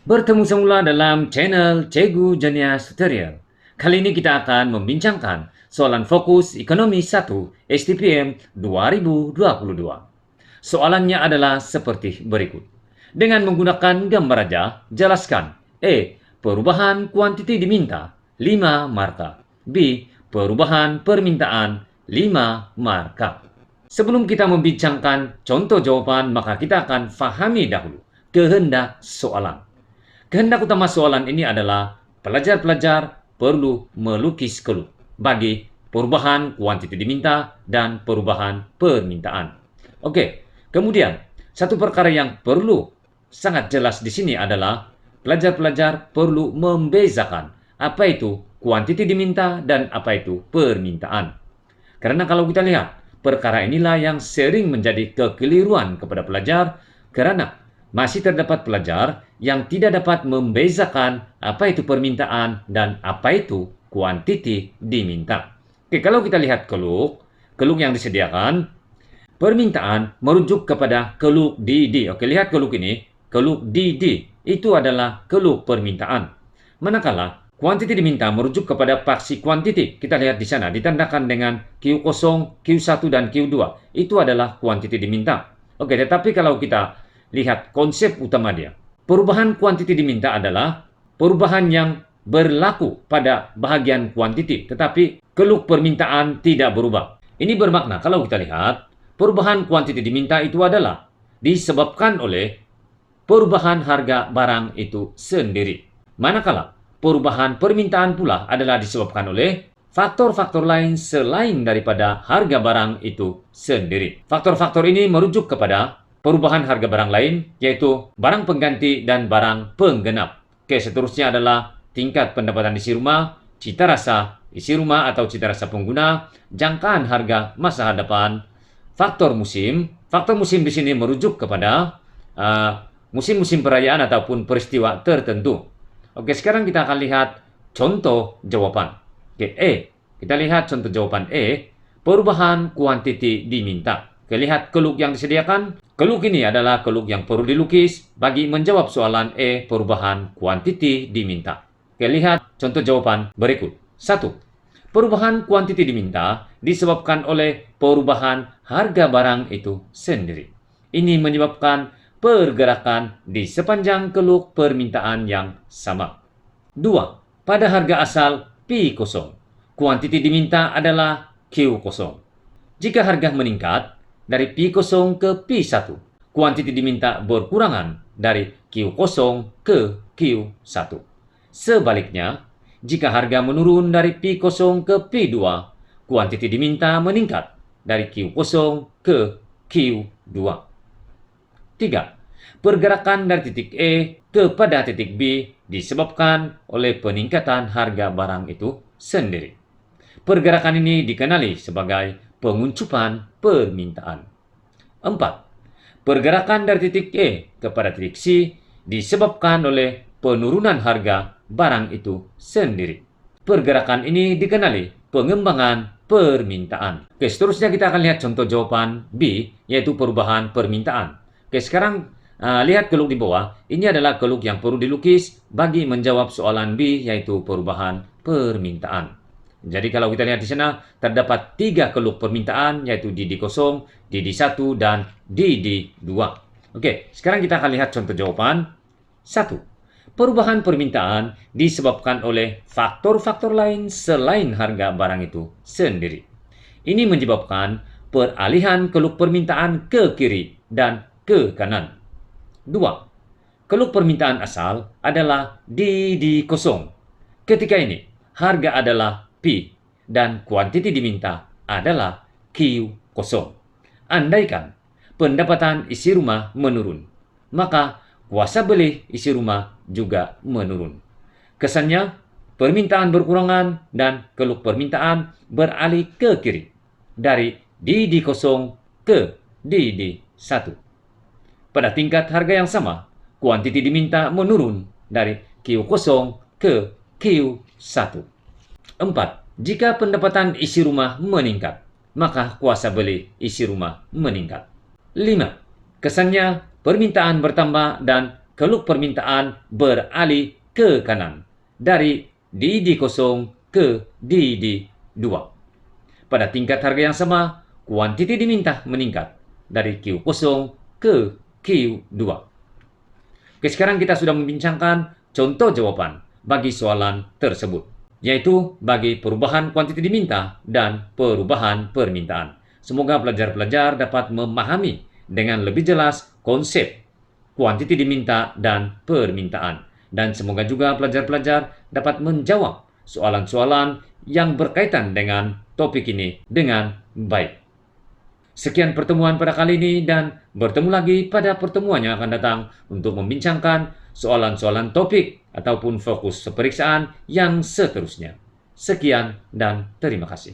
Bertemu semula dalam channel Cikgu Jenius Tutorial. Kali ini kita akan membincangkan soalan fokus ekonomi 1 STPM 2022. Soalannya adalah seperti berikut. Dengan menggunakan gambar raja, jelaskan perubahan kuantiti diminta 5 marka. B. Perubahan permintaan 5 marka. Sebelum kita membincangkan contoh jawaban, maka kita akan fahami dahulu kehendak soalan. Kehendak utama soalan ini adalah pelajar-pelajar perlu melukis keluk bagi perubahan kuantiti diminta dan perubahan permintaan. Oke, kemudian satu perkara yang perlu sangat jelas di sini adalah pelajar-pelajar perlu membezakan apa itu kuantiti diminta dan apa itu permintaan. Karena kalau kita lihat, perkara inilah yang sering menjadi kekeliruan kepada pelajar karena masih terdapat pelajar yang tidak dapat membezakan apa itu permintaan dan apa itu kuantiti diminta. Oke, kalau kita lihat keluk yang disediakan, permintaan merujuk kepada keluk DD. Oke, lihat keluk ini, keluk DD itu adalah keluk permintaan. Manakala kuantiti diminta merujuk kepada paksi kuantiti. Kita lihat di sana, ditandakan dengan Q0, Q1, dan Q2. Itu adalah kuantiti diminta. Oke, tetapi kalau kita lihat konsep utama dia, perubahan kuantiti diminta adalah perubahan yang berlaku pada bahagian kuantiti, tetapi keluk permintaan tidak berubah. Ini bermakna kalau kita lihat, perubahan kuantiti diminta itu adalah disebabkan oleh perubahan harga barang itu sendiri. Manakala perubahan permintaan pula adalah disebabkan oleh faktor-faktor lain selain daripada harga barang itu sendiri. Faktor-faktor ini merujuk kepada perubahan harga barang lain, yaitu barang pengganti dan barang penggenap. Oke, seterusnya adalah tingkat pendapatan isi rumah, cita rasa isi rumah atau cita rasa pengguna, jangkaan harga masa hadapan, faktor musim. Faktor musim di sini merujuk kepada musim-musim perayaan ataupun peristiwa tertentu. Oke, sekarang kita akan lihat contoh jawaban. Oke, kita lihat contoh jawaban perubahan kuantiti diminta. Oke, lihat keluk yang disediakan. Keluk ini adalah keluk yang perlu dilukis bagi menjawab soalan perubahan kuantiti diminta. Oke, lihat contoh jawaban berikut. 1. Perubahan kuantiti diminta disebabkan oleh perubahan harga barang itu sendiri. Ini menyebabkan pergerakan di sepanjang keluk permintaan yang sama. 2. Pada harga asal P0, kuantiti diminta adalah Q0. Jika harga meningkat dari P0 ke P1, kuantiti diminta berkurangan dari Q0 ke Q1. Sebaliknya, jika harga menurun dari P0 ke P2, kuantiti diminta meningkat dari Q0 ke Q2. 3. Pergerakan dari titik E kepada titik B disebabkan oleh peningkatan harga barang itu sendiri. Pergerakan ini dikenali sebagai penguncupan permintaan. 4. Pergerakan dari titik E kepada titik C disebabkan oleh penurunan harga barang itu sendiri. Pergerakan ini dikenali pengembangan permintaan. Oke, seterusnya kita akan lihat contoh jawaban B, yaitu perubahan permintaan. Oke, sekarang lihat keluk di bawah. Ini adalah keluk yang perlu dilukis bagi menjawab soalan B, yaitu perubahan permintaan. Jadi kalau kita lihat di sana, terdapat 3 keluk permintaan, yaitu DD0, DD1, dan DD2. Oke, sekarang kita akan lihat contoh jawaban. 1. Perubahan permintaan disebabkan oleh faktor-faktor lain selain harga barang itu sendiri. Ini menyebabkan peralihan keluk permintaan ke kiri dan ke kanan. 2. Keluk permintaan asal adalah DD0. Ketika ini, harga adalah P dan kuantiti diminta adalah Q0. Andaikan pendapatan isi rumah menurun, maka kuasa beli isi rumah juga menurun. Kesannya, permintaan berkurangan dan keluk permintaan beralih ke kiri dari DD0 ke DD1. Pada tingkat harga yang sama, kuantiti diminta menurun dari Q0 ke Q1. 4. Jika pendapatan isi rumah meningkat, maka kuasa beli isi rumah meningkat. 5. Kesannya permintaan bertambah dan keluk permintaan beralih ke kanan dari DD0 ke DD2. Pada tingkat harga yang sama, kuantiti diminta meningkat dari Q0 ke Q2. Oke, sekarang kita sudah membincangkan contoh jawaban bagi soalan tersebut, yaitu bagi perubahan kuantiti diminta dan perubahan permintaan. Semoga pelajar-pelajar dapat memahami dengan lebih jelas konsep kuantiti diminta dan permintaan. Dan semoga juga pelajar-pelajar dapat menjawab soalan-soalan yang berkaitan dengan topik ini dengan baik. Sekian pertemuan pada kali ini dan bertemu lagi pada pertemuan yang akan datang untuk membincangkan soalan-soalan topik ataupun fokus peperiksaan yang seterusnya. Sekian dan terima kasih.